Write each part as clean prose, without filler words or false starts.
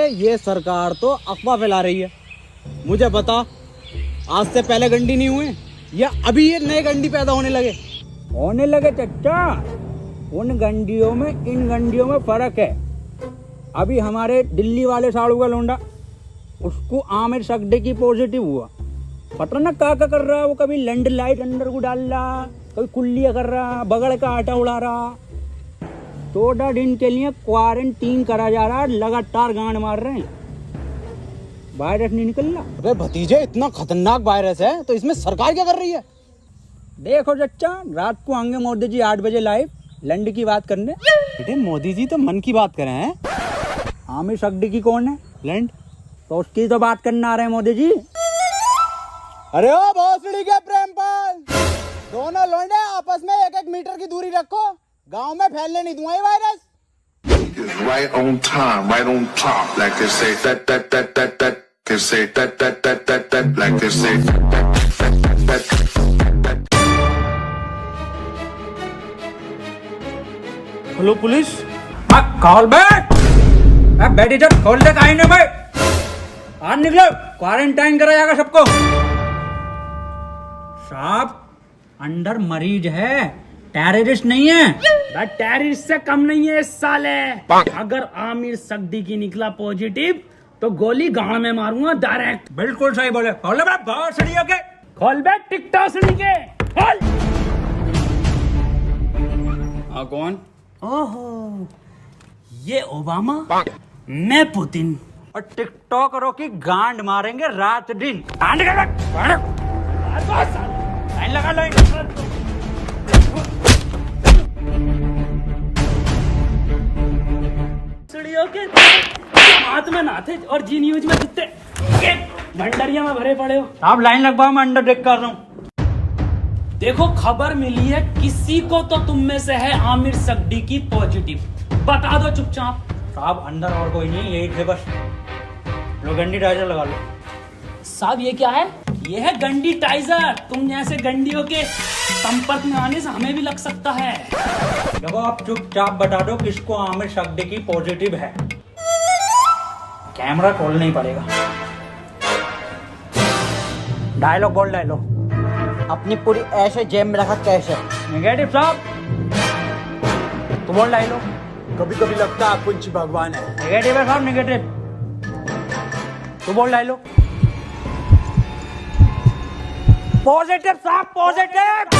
ये सरकार तो अफवाह फैला रही है। मुझे बता, आज से पहले गंडी नहीं हुए या अभी ये नए गंडी पैदा होने लगे चच्चा। उन गंडियों में इन गंडियों में फर्क है। अभी हमारे दिल्ली वाले साड़ू का लोंडा, उसको आमिर सगडे की पॉजिटिव हुआ। पता ना क्या कर रहा है वो, कभी लैंड लाइट अंदर को डाल रहा, कभी कुल्लियाँ कर रहा, बगड़ का आटा उड़ा रहा। 14 दिन के लिए क्वारंटीन करा जा रहा है, लगातार गांड मार रहे हैं। वायरस नहीं निकल रहा। अबे भतीजे, इतना खतरनाक वायरस है तो इसमें सरकार क्या कर रही है? देखो चच्चा, रात को आएंगे मोदी जी 8 बजे लाइव लैंड की बात करने। बेटे मोदी जी तो मन की बात करें हैं। आमिर सगडी की कौन है? लैंड। तो उसकी तो बात करने आ रहे हैं मोदी जी। अरे ओ भोसड़ी के प्रेमपाल, दोनों लोंडे आपस में 1-1 मीटर की दूरी रखो, गांव में फैलने नहीं दूंगा ये virus. Right on time, right on top, like they say that, they say that, like they say that. Hello police. Call back. बैठ इधर, खोल दे काहे भाई। आज निकलो, क्वारंटाइन करा जाएगा सबको। साहब अंदर मरीज है, टेररिस्ट नहीं है। टेररिस्ट से कम नहीं है इस साले। अगर आमिर सगडी की निकला पॉजिटिव तो गोली गांड में मारूंगा डायरेक्ट। बिल्कुल सही बोले। खोल बे भोसड़ी के। खोल बैठ टिकटॉक से के खोल। कौन? ओहो, ये ओबामा, मैं पुतिन। और टिकटॉकरों की गांड मारेंगे रात दिन। लाइन लगा लो। के हाथ में ना थे और जी न्यूज में कितने भंडरिया में भरे पड़े हो। आप लाइन लगवाओ, मैं अंडर टेक कर रहा हूँ। देखो खबर मिली है, किसी को तो तुम में से है आमिर सगडी की पॉजिटिव, बता दो चुपचाप। साहब अंदर और कोई नहीं, यही थे बस। लो गंडी टाइजर लगा लो। साहब ये क्या है? ये है गंडी टाइजर। तुम जैसे गंडियों के संपर्क में आने से हमें भी लग सकता है। देखो आप चुपचाप बता दो किसको आमिर सगडी की पॉजिटिव है। कैमरा खोलना ही पड़ेगा। डायलॉग बोल, डायलॉग। अपनी पूरी ऐसे जेब में रखा कैसे? नेगेटिव साहब, तो बोल डायलॉग। कभी कभी लगता है कुछ भगवान है। नेगेटिव है साहब, नेगेटिव। तो बोल डायलॉग। पॉजिटिव साहब, पॉजिटिव।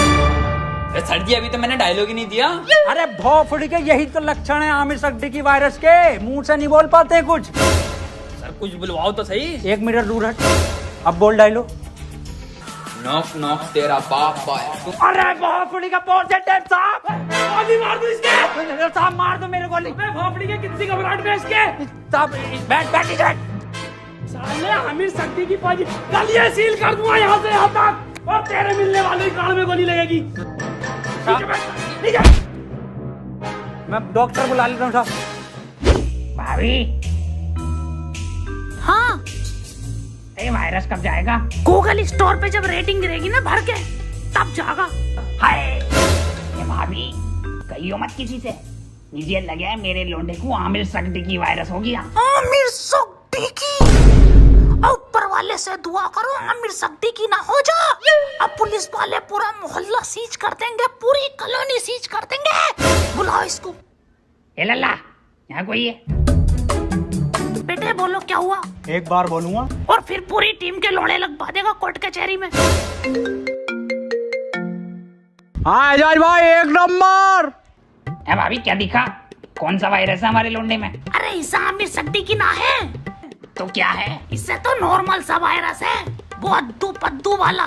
सर जी अभी तो मैंने डायलॉग ही नहीं दिया। अरे भोफड़ी के, यही तो लक्षण है आमिर सगडी की वायरस के। मुंह से नहीं बोल पाते कुछ। सर कुछ बुलवाओ तो सही। 1 मीटर दूर हट। अब बोल डायलॉग। नॉक नॉक तेरा बाप है। अरे भोफड़ी का पॉजिटिव साहब। गोली मार दो इसके। साहब मार दो मेरे गोली। मैं भोपड़ी के कितनी घबराहट में इसके। साहब बैठ इधर। साले आमिर सगडी की पॉजिटिव, गलियां सील कर दूंगा यहाँ से यहाँ तक, और तेरे मिलने वाले कान में गोली लगेगी। मैं डॉक्टर बुला लेता हूँ साहब। भाभी, हाँ, ये वायरस कब जाएगा? गूगल स्टोर पे जब रेटिंग गिरेगी ना भर के, तब जाएगा। हाय ये भाभी, कहियो मत किसी से। मुझे लगा है मेरे लोंडे को आमिर सगडी की वायरस हो गया। आमिर सगडी की? और ऊपर वाले से दुआ करो आमिर सगडी की ना हो जा। अब पुलिस वाले पूरा मोहल्ला सीज कर देंगे, पूरी कॉलोनी सीज कर देंगे। बुलाओ इसको। ए लल्ला, यहाँ कोई है? बेटे बोलो क्या हुआ? एक बार बोलूंगा और फिर पूरी टीम के लोड़े लगवा देगा कोर्ट कचहरी में। हाँ एजाज भाई, 1 नंबर। ए भाभी क्या दिखा? कौन सा वायरस है हमारे लोंडे में? अरे इसे आमिर सगडी की ना है तो क्या है? इससे तो नॉर्मल सा वायरस है, वो अद्दू पद्दू वाला।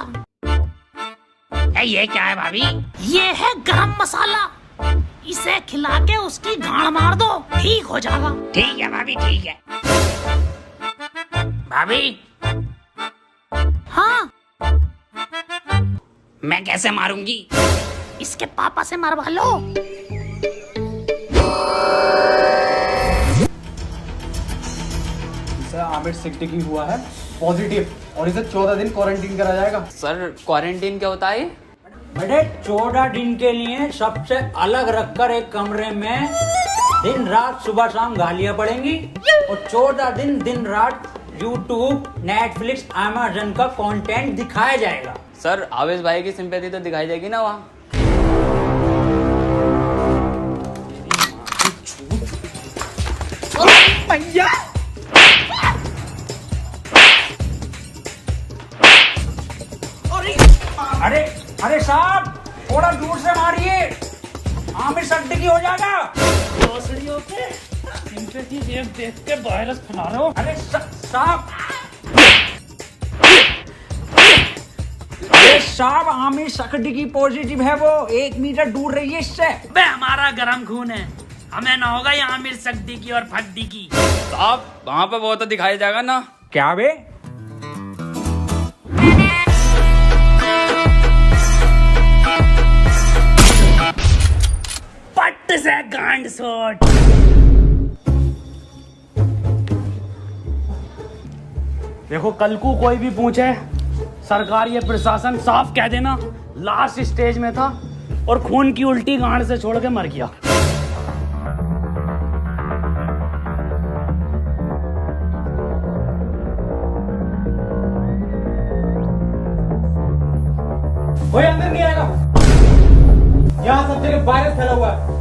ये क्या है भाभी? ये है गरम मसाला। इसे खिला के उसकी गांड मार दो, ठीक हो जाएगा। ठीक है भाभी, ठीक है। भाभी, हाँ, मैं कैसे मारूंगी? इसके पापा से मरवा लो। आमिर सगडी की हुआ है पॉजिटिव और इसे 14 दिन क्वारंटीन करा जाएगा। सर क्वारंटीन क्या होता है? बेटे 14 दिन के लिए सबसे अलग रखकर एक कमरे में दिन रात सुबह शाम गालियां पड़ेंगी और 14 दिन दिन रात यूट्यूब, नेटफ्लिक्स, अमेजन का कंटेंट दिखाया जाएगा। सर आवेश भाई की सिंपैथी तो दिखाई देगी ना वहाँ। अरे अरे साहब, थोड़ा दूर से मारिए, आमिर सिद्दीकी हो जाएगा। भोसड़ियों पे सिंपैथी देख के वायरस फैला रहे हो। अरे साहब, अरे साहब, आमिर सिद्दीकी पॉजिटिव है, वो 1 मीटर दूर रहिए इससे। बे हमारा गरम खून है, हमें ना होगा ये आमिर सिद्दीकी और फद्दीकी। साहब वहाँ पे वो तो दिखाया जाएगा ना। क्या बे? पट्ट से गांड शॉट। देखो कल को कोई भी पूछे, सरकार ये प्रशासन साफ कह देना लास्ट स्टेज में था और खून की उल्टी गांड से छोड़ के मर गया। कोई अंदर नहीं आएगा, यहाँ सब जगह वायरस फैला हुआ है।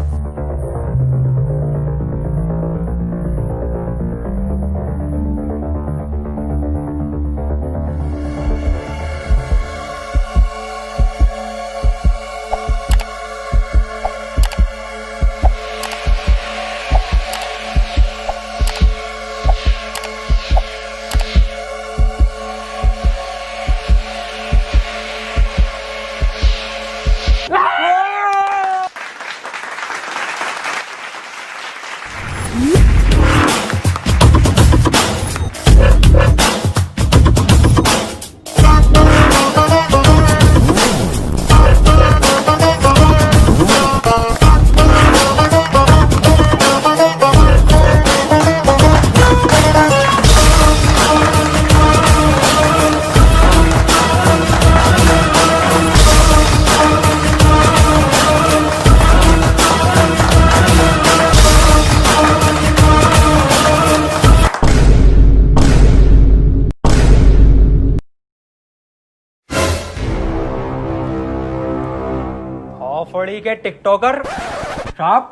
फड़ी के टिकटॉकर साहब,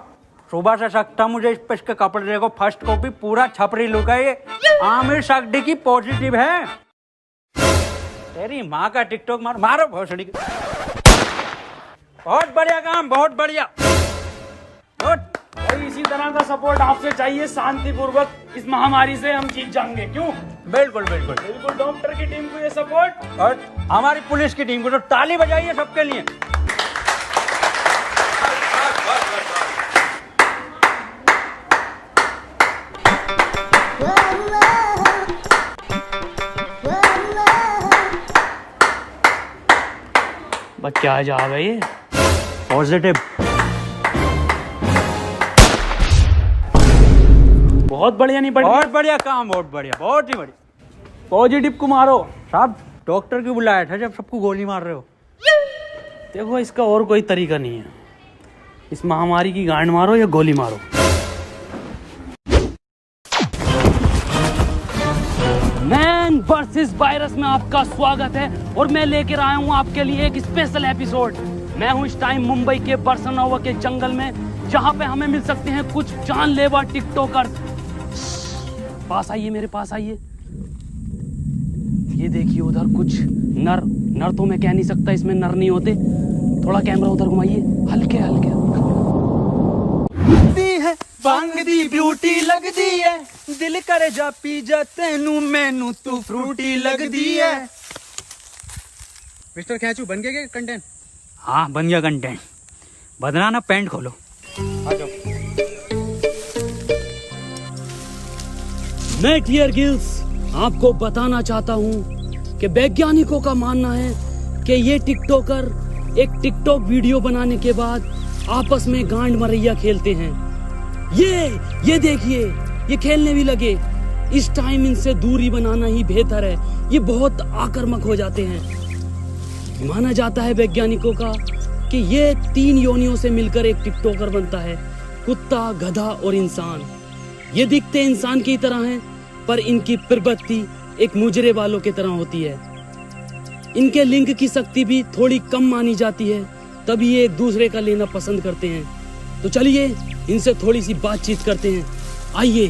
सुबह से सकता मुझे इस के कपड़े देखो, फर्स्ट कॉपी पूरा छपरी लुक है ये। आमिर सिद्दीकी पॉजिटिव है। तेरी माँ का टिकटॉक मारो भोसड़ी के। बहुत बढ़िया काम, बहुत बढ़िया। भाई इसी तरह का सपोर्ट आपसे चाहिए, शांतिपूर्वक इस महामारी से हम जीत जाएंगे। क्यों? बिल्कुल बिल्कुल बिल्कुल। डॉक्टर की टीम को ये सपोर्ट और हमारी पुलिस की टीम को तो ताली बजाइए सबके लिए। बस क्या जा रहा है ये? पॉजिटिव। बहुत बढ़िया। नहीं बहुत बढ़िया काम, बहुत बढ़िया, बहुत ही बढ़िया। पॉजिटिव को मारो साहब, डॉक्टर क्यों बुलाया था जब सबको गोली मार रहे हो? देखो इसका और कोई तरीका नहीं है, इस महामारी की गांड मारो या गोली मारो। मैन वर्सेस वायरस में आपका स्वागत है और मैं लेकर आया हूं आपके लिए एक स्पेशल एपिसोड। मैं हूं इस टाइम मुंबई के बरसनोवा के जंगल में, जहां पे हमें मिल सकते हैं कुछ जानलेवा टिकटॉकर। पास आइए, मेरे पास आइए। ये देखिए उधर कुछ नर तो मैं कह नहीं सकता, इसमें नर नहीं होते। थोड़ा कैमरा उधर घुमाइए, हल्के हल्के। बांग दी ब्यूटी लगदी है, दिल करे जा पी जा तेनू मैनू तू फ्रूटी लगदी है। मिस्टर खैचू बन गया कंटेंट? हाँ बन गया कंटेंट। बदला ना, पैंट खोलो। आ जाओ। मैं टियर गिल्स आपको बताना चाहता हूं कि वैज्ञानिकों का मानना है कि ये टिकटॉकर एक टिकटॉक वीडियो बनाने के बाद आपस में गांड मरैया खेलते हैं। ये देखिए, ये खेलने भी लगे। इस टाइम इनसे दूरी बनाना ही बेहतर है, ये बहुत आक्रामक हो जाते हैं। माना जाता है वैज्ञानिकों का कि ये 3 योनियों से मिलकर एक टिकटॉकर बनता है। कुत्ता, गधा और इंसान। ये दिखते इंसान की तरह हैं, पर इनकी प्रवृत्ति एक मुजरे वालों की तरह होती है। इनके लिंग की शक्ति भी थोड़ी कम मानी जाती है, तभी ये एक दूसरे का लेना पसंद करते हैं। तो चलिए इनसे थोड़ी सी बातचीत करते हैं, आइए।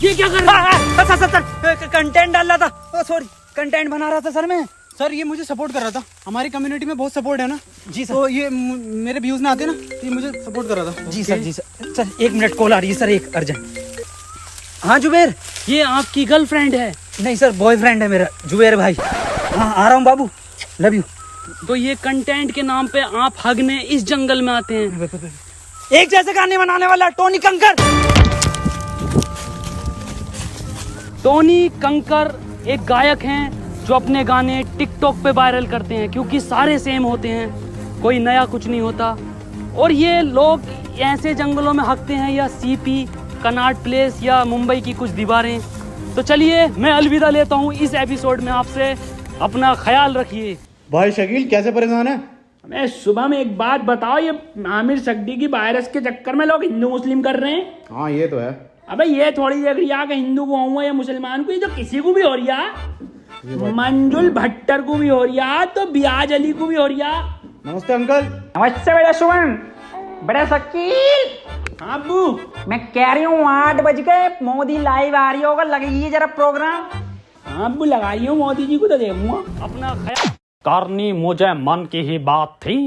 ये क्या कर रहा है? सर कंटेंट डाल रहा था, सॉरी कंटेंट बना रहा था सर मैं। सर ये मुझे सपोर्ट कर रहा था, हमारी कम्युनिटी में बहुत सपोर्ट है ना जी सर। तो ये मेरे व्यूज ना आते ना, ये मुझे सपोर्ट कर रहा था। जी सर, जी सर। सर 1 मिनट कॉल आ रही है सर, एक अर्जेंट। हाँ जुबेर। ये आपकी गर्लफ्रेंड है? नहीं सर, बॉयफ्रेंड है मेरा, जुबेर भाई। हाँ आ रहा हूँ बाबू, लव यू। तो ये कंटेंट के नाम पे आप हगने इस जंगल में आते हैं? एक जैसे गाने बनाने वाला टोनी कंकर। टोनी कंकर एक गायक हैं जो अपने गाने टिकटॉक पे वायरल करते हैं, क्योंकि सारे सेम होते हैं, कोई नया कुछ नहीं होता। और ये लोग ऐसे जंगलों में हकते हैं, या सीपी, कनॉट प्लेस या मुंबई की कुछ दीवारें। तो चलिए मैं अलविदा लेता हूँ इस एपिसोड में आपसे। अपना ख्याल रखिए। भाई शकील कैसे परेशान है? मैं सुबह में एक बात बताओ, ये आमिर सगडी की वायरस के चक्कर में लोग हिंदू मुस्लिम कर रहे हैं। हाँ ये तो है। अबे ये थोड़ी देख रही है कि हिंदू को हुआ या मुसलमान को, ये तो किसी को भी हो रही है। मंजुल भट्टर को भी हो रही है, तो बियाज अली को भी हो रही है। नमस्ते अंकल। नमस्ते बेटा सुमन। बड़ा शकील। हाँ अब्बू, मैं कह रही हूँ 8 बज गए, मोदी लाइव आ रही होगा, लगाइए जरा प्रोग्राम। हाँ अब्बू लगाइए, मोदी जी को तो देखूंगा। अपना ख्याल। करनी मुझे मन की ही बात थी,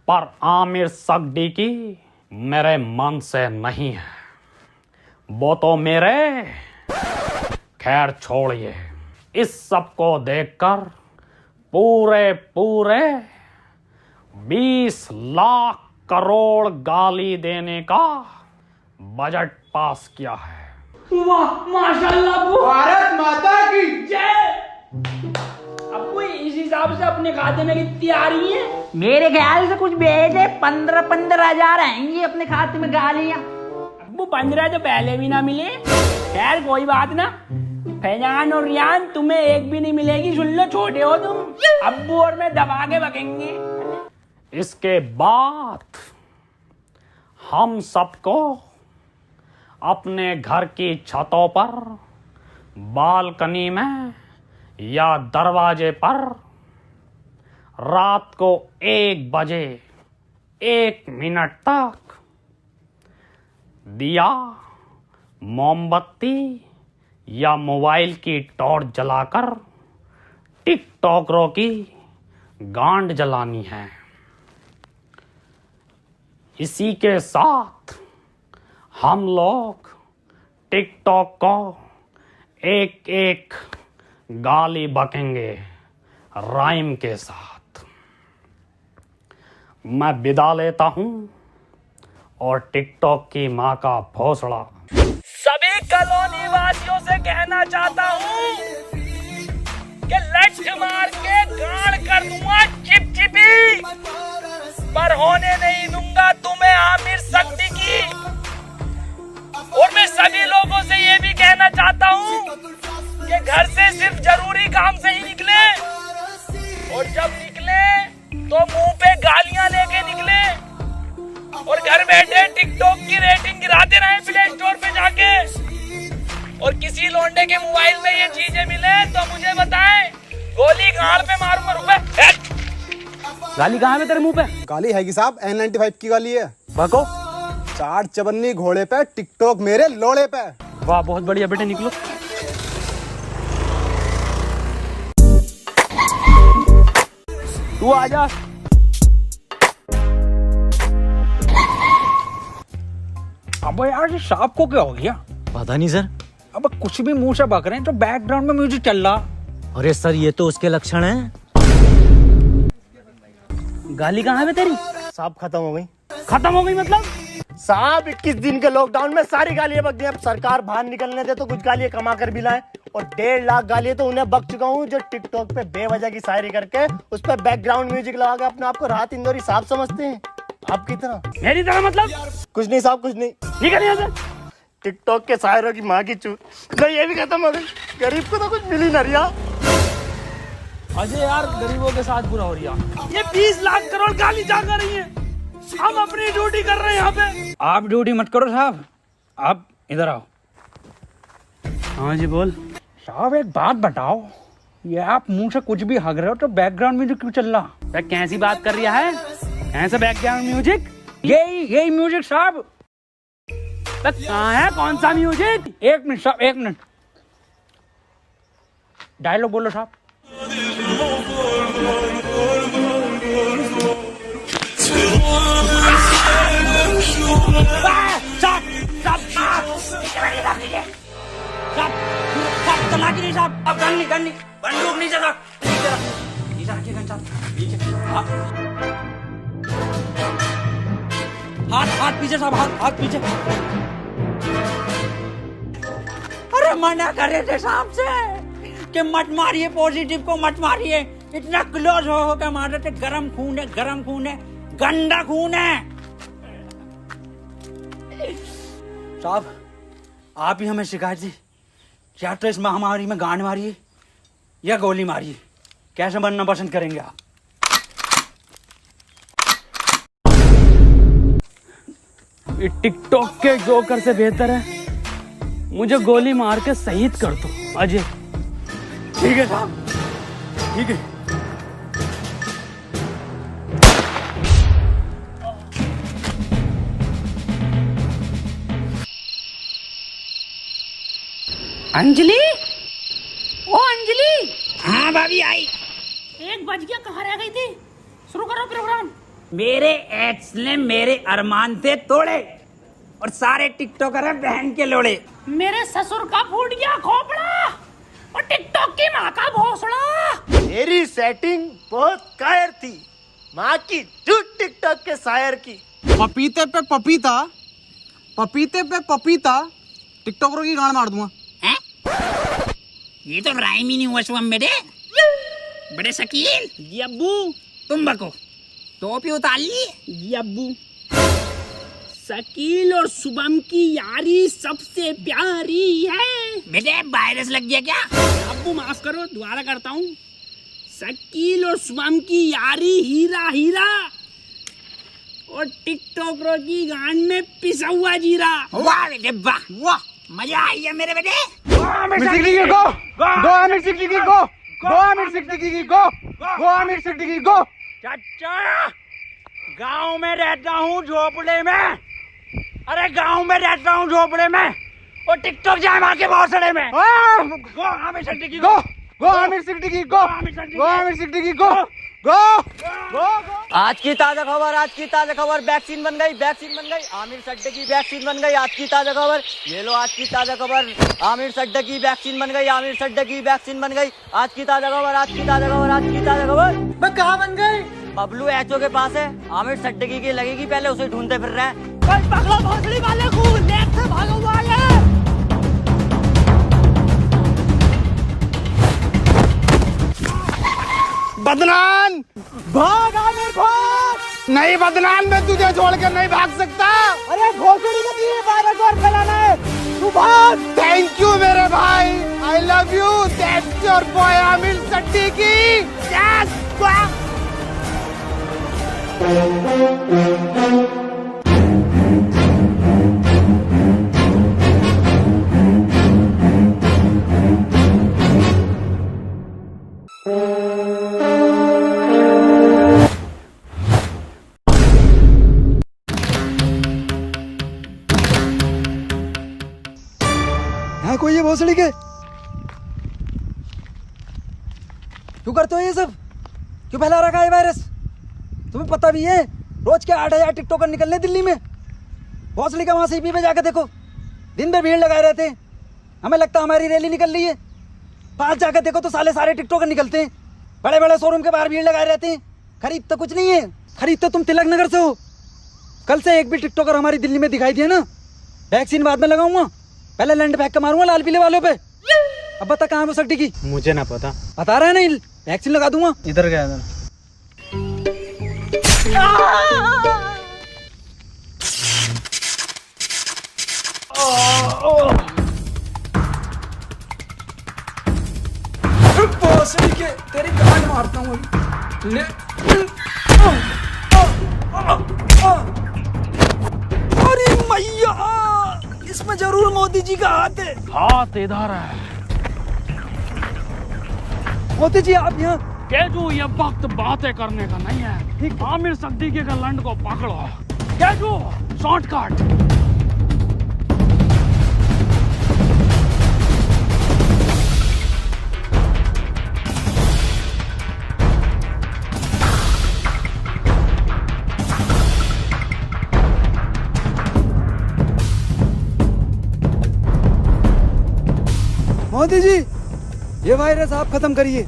पर आमिर सगडी की मेरे मन से नहीं है। वो तो मेरे, खैर छोड़िए। इस सब को देखकर पूरे 20 लाख करोड़ गाली देने का बजट पास किया है। वाह माशाल्लाह अब्बू। भारत माता की जय। अब्बू इस हिसाब से अपने खाते में कितनी आ रही है? मेरे ख्याल से कुछ भेजे 15 हजार आएंगी अपने खाते में गालियां। अब्बू 15 तो पहले भी ना मिले। खैर कोई बात ना, फैजान और रियान तुम्हें एक भी नहीं मिलेगी, सुन लो, छोटे हो तुम। अब्बू और मैं दबा के बकेंगे। इसके बाद हम सबको अपने घर की छतों पर, बालकनी में या दरवाजे पर रात को 1 बजे 1 मिनट तक दिया, मोमबत्ती या मोबाइल की टॉर्च जलाकर टिकटॉकरों की गांड जलानी है। इसी के साथ हम लोग टिकटॉक को एक गाली बकेंगे राइम के साथ। मैं विदा लेता हूं और टिकटॉक की मां का भोसड़ा सभी कॉलोनी वासियों से कहना चाहता हूँ कि लठ मार के गाड़ कर दूंगा चिपचिपी, पर होने नहीं दूंगा तुम्हें आमिर सगडी की। और मैं सभी लोगों से ये भी कहना चाहता हूँ कि घर से सिर्फ जरूरी काम से ही निकले, और जब निकले तो मुंह पे गालियां लेके निकले, और घर बैठे टिकटॉक की रेटिंग गिराते रहे प्ले स्टोर पे जाके। और किसी लौंडे के मोबाइल में ये चीजें मिले तो मुझे बताएं, गोली गाल पे मारूंगा रुपए। गाली कहाँ है तेरे मुंह पे? गाली है कि साहब N95 की गाली है। बको। 4 चवन्नी घोड़े पे, टिकटॉक मेरे लोड़े पे। वाह बहुत बढ़िया बेटे, निकलो। तू आजा। अब यार ये सांप को क्या हो गया? पता नहीं सर। अब कुछ भी मुंह से बक रहे हैं, तो बैकग्राउंड में म्यूजिक चल रहा। अरे सर ये तो उसके लक्षण हैं। गाली कहाँ है तेरी? साहब खत्म हो गई। खत्म हो गई मतलब? साहब 21 दिन के लॉकडाउन में सारी गालियां बक गई। अब सरकार बाहर निकलने दे तो कुछ गालियां कमा कर भी लाए, और 1.5 लाख गालियां तो उन्हें बक चुका हूँ जो टिकटॉक पे बेवजह की शायरी करके उस पर बैकग्राउंड म्यूजिक लगा के अपने आप को राहत इंदौरी साहब समझते हैं। आपकी तरह। मेरी तरह मतलब? कुछ नहीं साहब, कुछ नहीं। निकल यहाँ से। टिकटॉक के शायरों की माँ की चूत। ये भी खत्म हो गई। गरीब को तो कुछ मिली ना रिया। अजय यार गरीबों के साथ बुरा हो रही है। ये 20 लाख करोड़ गाली जा कर रही है, हम अपनी ड्यूटी कर रहे हैं यहाँ पे। आप ड्यूटी मत करो साहब, आप इधर आओ। हाँ जी बोल। साहब एक बात बताओ, ये आप मुंह से कुछ भी हग रहे हो तो बैकग्राउंड म्यूजिक क्यों चल रहा? कैसी बात कर रहा है? ऐसा बैकग्राउंड म्यूजिक? यही म्यूजिक साहब। कहाँ है, कौन सा म्यूजिक? एक मिनट साहब, एक मिनट। डायलॉग बोलो साहब। अब गन नहीं बंदूक नीचे रख, नीचे रखिए गन साहब, नीचे। हाथ पीछे साहब, हाथ पीछे। अरे मना करे थे साहब से कि मत मारिए, पॉजिटिव को मत मारिए। इतना क्लोज हो के मार रहे थे। गरम खून है, गरम खून है, गंदा खून है। साहब आप ही हमें शिकायत दी, क्या तो इस महामारी में गांड मारिए या गोली मारिए, कैसे बनना पसंद करेंगे आप? ये टिकटॉक के जोकर से बेहतर है मुझे गोली मार के शहीद कर दो अजय। ठीक है साहब, ठीक है। अंजलि, ओ अंजलि। हाँ भाभी आई। 1 बज गया, कहाँ रह गई थी? शुरू करो प्रोग्राम। मेरे एक्स ने मेरे अरमान थे तोड़े और सारे टिकटॉकर हैं बहन के लोड़े। मेरे ससुर का फूट गया खोपड़ा और टिकटॉक की माँ का भोसड़ा। मेरी सेटिंग बहुत कायर थी, माँ की झूठ टिकटॉक के शायर की। पपीते पे पपीता, पपीते पे पपीता, टिकटॉकरों की गांड मार दूंगा। ये तो राइम ही नहीं हुआ शुभम बेटे। बड़े शकील। जी अब्बू। तुम बको, टोपी उतार ली। जी अब्बू। शकील और शुभम की यारी सबसे प्यारी है। बेटे वायरस लग गया क्या? अब्बू माफ करो, दोबारा करता हूँ। शकील और शुभम की यारी हीरा हीरा और टिकटॉकरों की गांड में पिसा हुआ जीरा। वाह बेटे वाह, वाह मजा आई है मेरे बेटे। गो आमिर सिद्दीकी, गो आमिर सिद्दीकी, गो आमिर सिद्दीकी, गो आमिर सिद्दीकी, गो। चाचा, गांव में रहता हूँ झोपड़े में। अरे गांव में रहता हूँ झोपड़े में और टिकटॉक जाए मार के भौसड़े में। गो आमिर सिद्दीकी, गो आमिर सिद्दीकी, गो आमिर सिद्दीकी, गो गो। आज की ताजा खबर, वैक्सीन बन गई, आमिर सड्डे की वैक्सीन बन गई। आज की ताजा खबर, ये लो आज की ताजा खबर, आमिर सड्डे की वैक्सीन बन गई, आज की ताजा खबर। मैं कहाँ बन गई? बबलू एचओ के पास है, आमिर सड्डे की लगेगी, पहले उसे ढूंढते फिर रहे हैं। पकड़ो भोसड़ी वाले को, लेफ्ट से भागा हुआ है। बदनाम, भाग आमिर भाग। नहीं बदनाम, मैं तुझे छोड़कर नहीं भाग सकता। अरे घोसड़ी का दिए वायरस और फैलाना है, तू भाग। थैंक यू मेरे भाई, I love you. That's your boy Aamir Siddiqui. Yes कोई ये भोसड़ी के क्यों करते हो ये सब? क्यों फैला रखा है वायरस? तुम्हें पता भी है रोज के 8,000 टिकटॉकर निकलने दिल्ली में। भोसड़ी का वहां सीपी पे जाकर देखो, दिन भर भीड़ लगाए रहते हैं। हमें लगता है हमारी रैली निकल रही है। पास जाकर देखो तो सारे टिकटॉकर निकलते हैं। बड़े बड़े शोरूम के बाहर भीड़ लगाए रहते हैं। खरीद तो कुछ नहीं है, खरीद तो तुम तिलक नगर से हो। कल से एक भी टिकटॉकर हमारी दिल्ली में दिखाई दिया ना, वैक्सीन बाद में लगाऊंगा, पहले लैंड फेंक के मारूंगा लाल पीले वालों पे। अब बता कहाँ है वो सट्टी की? मुझे ना पता। बता रहा है नहीं, वैक्सीन लगा दूंगा। इधर गया था। भोसड़ी के तेरी गांड मारता हूँ ले अरे मैया, इसमें जरूर मोदी जी का हाथ है। हाथ इधर है। मोदी जी आप यहाँ। केजू, ये वक्त बातें करने का नहीं है। आमिर सिद्दीकी के लंड को पकड़ो। केजू, शॉर्टकट। मोदी जी, ये वायरस आप खत्म करिए।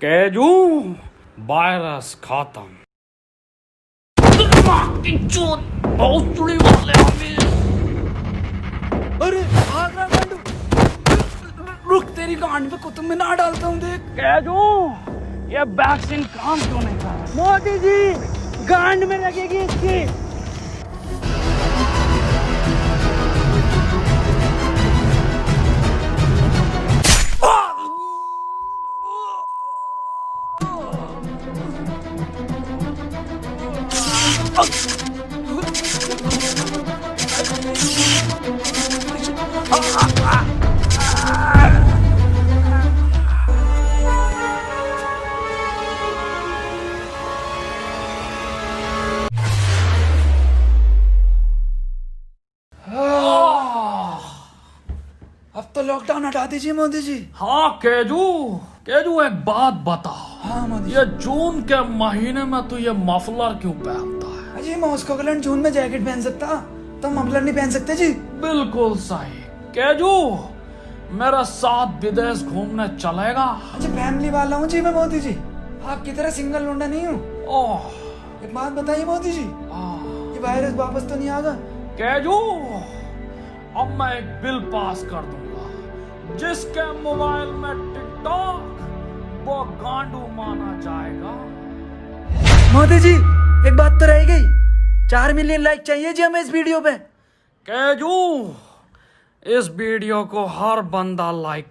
केजू, वायरस खत्म। अरे भाग रहा गांडू, रुक तेरी गांड पे कुतुब मीनार डालता हूँ देख। केजू, ये वैक्सीन काम क्यों नहीं कर रहा? मोदी जी, गांड में लगेगी इसकी। अब तो लॉकडाउन हटा दीजिए मोदी जी। हाँ केजू, केजू एक बात बता। हाँ मोदी ये जून के महीने में तू ये मफलर क्यों पहनता है? जी, मॉस्को के लंड जून में जैकेट पहन सकता, तो मफलर नहीं पहन सकते जी। बिल्कुल सही। केजू, मेरे साथ विदेश घूमने चलेगा? अच्छा, फैमिली वाला हूँ जी मैं मोदी जी, आपकी तरह सिंगल लौंडा नहीं हूँ। ओह, एक बात बताइए मोदी जी, ये वायरस वापस तो नहीं आगा? केजू, अब मैं एक बिल पास कर दूंगा जिसके मोबाइल में टिकटॉक वो गांडू माना जाएगा। मोदी जी, एक बात तो रह गई, 4 मिलियन लाइक चाहिए जी हमें इस वीडियो पे। केजू, इस वीडियो को हर बंदा लाइक